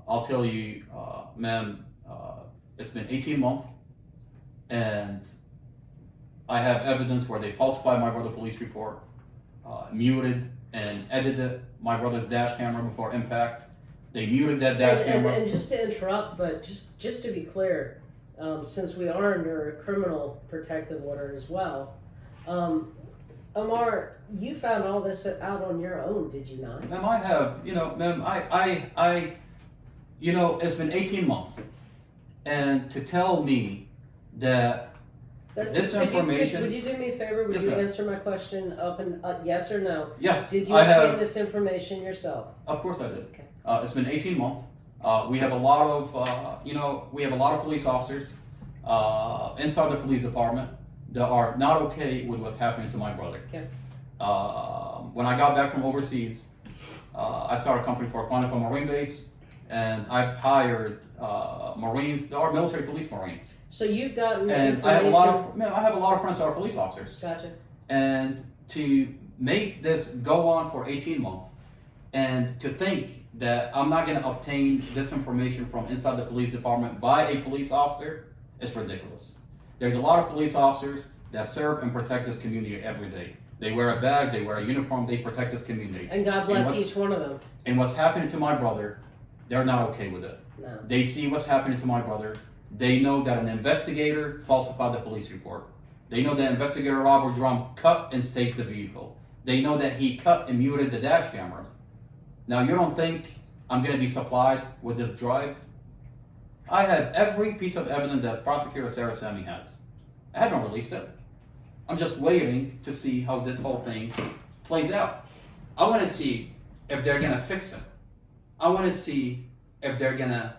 I'll tell you, ma'am, it's been 18 months, and I have evidence where they falsified my brother's police report, muted and edited my brother's dash camera before impact. They muted that dash camera. And just to interrupt, but just to be clear, since we are under a criminal protective order as well, Amar, you found all this out on your own, did you not? Ma'am, I have, ma'am, it's been 18 months, and to tell me that this information. Would you do me a favor? Would Yes, you ma'am. answer my question up and yes or no? Yes, Did you I obtain have. this information yourself? Of course I did. Okay. It's been 18 months. We have a lot of police officers inside the police department that are not okay with what's happening to my brother. Okay. When I got back from overseas, I started a company for Quantico Marine Base, and I've hired Marines, that are military police Marines. So you've gotten And information. I have a lot of friends that are police officers. Gotcha. And to make this go on for 18 months, and to think that I'm not going to obtain this information from inside the police department by a police officer is ridiculous. There's a lot of police officers that serve and protect this community every day. They wear a badge, they wear a uniform, they protect this community. And God bless each one of them. And what's happening to my brother, they're not okay with it. No. They see what's happening to my brother. They know that an investigator falsified the police report. They know that investigator Robert Drum cut and staged the vehicle. They know that he cut and muted the dash camera. Now, you don't think I'm going to be supplied with this drive? I have every piece of evidence that Prosecutor Sarah Sammy has. I haven't released it. I'm just waiting to see how this whole thing plays out. I want to see if they're going to fix it. I want to see if they're going to,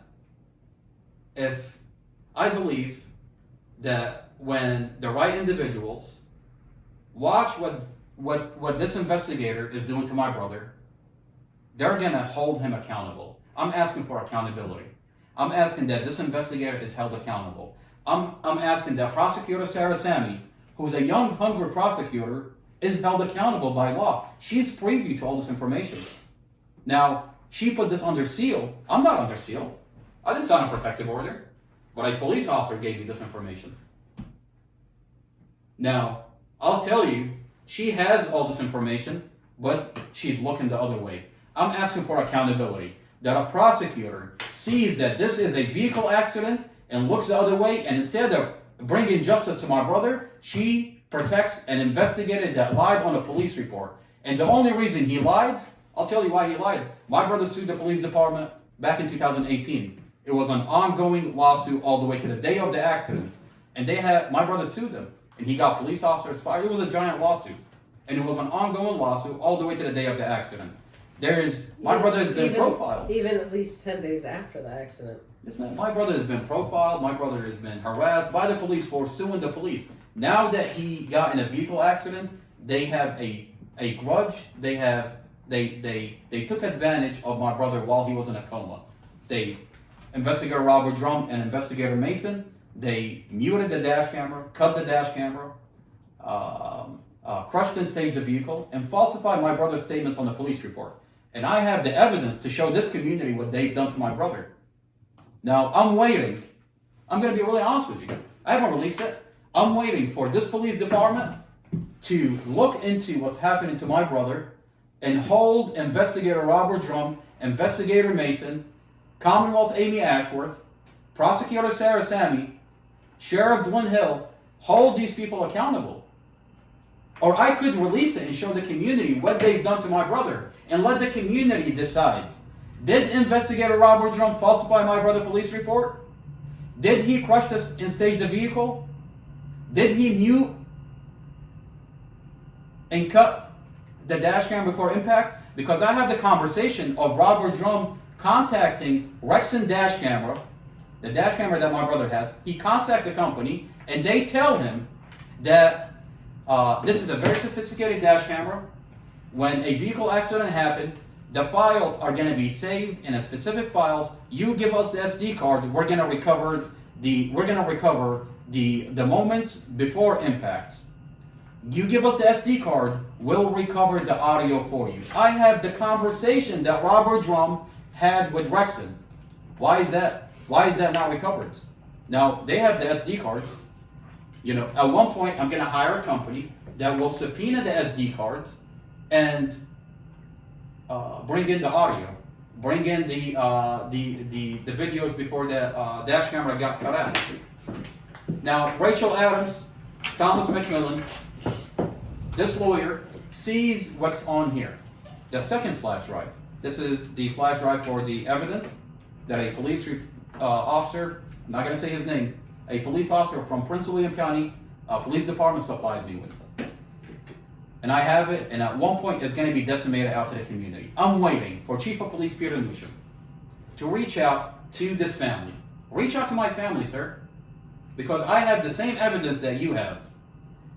if I believe that when the right individuals watch what this investigator is doing to my brother, they're going to hold him accountable. I'm asking for accountability. I'm asking that this investigator is held accountable. I'm asking that Prosecutor Sarah Sammy, who's a young, hungry prosecutor, is held accountable by law. She's privy to all this information. Now, she put this under seal. I'm not under seal. I didn't sign a protective order, but a police officer gave me this information. Now, I'll tell you, she has all this information, but she's looking the other way. I'm asking for accountability. That a prosecutor sees that this is a vehicle accident and looks the other way, and instead of bringing justice to my brother, she protects an investigator that lied on a police report. And the only reason he lied, I'll tell you why he lied. My brother sued the police department back in 2018. It was an ongoing lawsuit all the way to the day of the accident. And my brother sued them, and he got police officers fired. It was a giant lawsuit. And it was an ongoing lawsuit all the way to the day of the accident. My brother has been profiled. Even at least 10 days after the accident. Yes, ma'am. My brother has been profiled. My brother has been harassed by the police for suing the police. Now that he got in a vehicle accident, they have a grudge. They took advantage of my brother while he was in a coma. Investigator Robert Drum and Investigator Mason, they muted the dash camera, cut the dash camera, crushed and staged the vehicle, and falsified my brother's statements on the police report. And I have the evidence to show this community what they've done to my brother. Now, I'm waiting. I'm going to be really honest with you. I haven't released it. I'm waiting for this police department to look into what's happening to my brother and hold Investigator Robert Drum, Investigator Mason, Commonwealth Amy Ashworth, Prosecutor Sarah Sammy, Sheriff Glenn Hill, hold these people accountable. Or I could release it and show the community what they've done to my brother and let the community decide. Did Investigator Robert Drum falsify my brother's police report? Did he crush and stage the vehicle? Did he mute and cut the dash cam before impact? Because I have the conversation of Robert Drum contacting Rexon dash camera, the dash camera that my brother has. He contacts the company and they tell him that this is a very sophisticated dash camera. When a vehicle accident happened, the files are going to be saved in a specific files. You give us the SD card, we're going to recover the moments before impact. You give us the SD card, we'll recover the audio for you. I have the conversation that Robert Drum had with Rexon. Why is that? Why is that not recovered? Now, they have the SD cards. You know, at one point, I'm going to hire a company that will subpoena the SD cards and bring in the audio, bring in the videos before the dash camera got cut out. Now, Rachel Adams, Thomas McMillan, this lawyer sees what's on here. The second flash drive. This is the flash drive for the evidence that a police officer, I'm not going to say his name, a police officer from Prince William County Police Department supplied me with. And I have it, and at one point it's going to be disseminated out to the community. I'm waiting for Chief of Police Peter Newsham to reach out to this family. Reach out to my family, sir, because I have the same evidence that you have.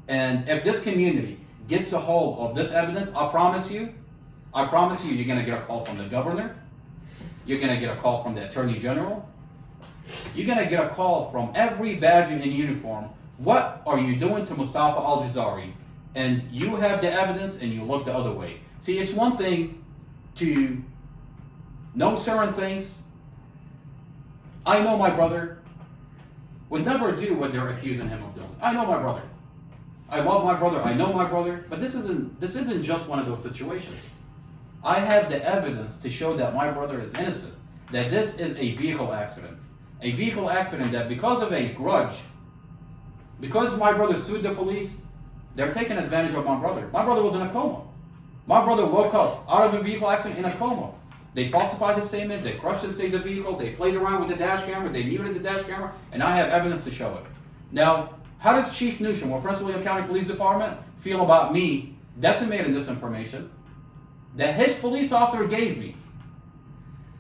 And if this community gets a hold of this evidence, I promise you, you're going to get a call from the governor. You're going to get a call from the Attorney General. You're going to get a call from every badge in uniform. What are you doing to Mustafa Al-Jazari? And you have the evidence and you look the other way. See, it's one thing to know certain things. I know my brother would never do what they're accusing him of doing. I know my brother. I love my brother. I know my brother. But this isn't just one of those situations. I have the evidence to show that my brother is innocent. That this is a vehicle accident. A vehicle accident that because of a grudge, because my brother sued the police, they're taking advantage of my brother. My brother was in a coma. My brother woke up out of a vehicle accident in a coma. They falsified his statement, they crushed the state of the vehicle, they played around with the dash camera, they muted the dash camera, and I have evidence to show it. Now, how does Chief Newsham or Prince William County Police Department feel about me decimating this information that his police officer gave me?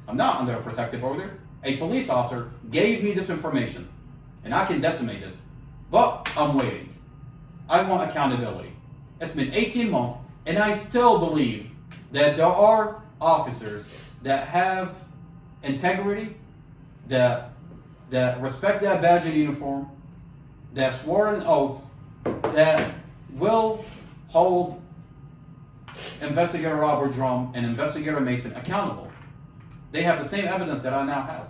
I'm not under a protective order. A police officer gave me this information, and I can decimate this, but I'm waiting. I want accountability. It's been 18 months, and I still believe that there are officers that have integrity, that respect that badge and uniform, that swore an oath, that will hold Investigator Robert Drum and Investigator Mason accountable. They have the same evidence that I now have.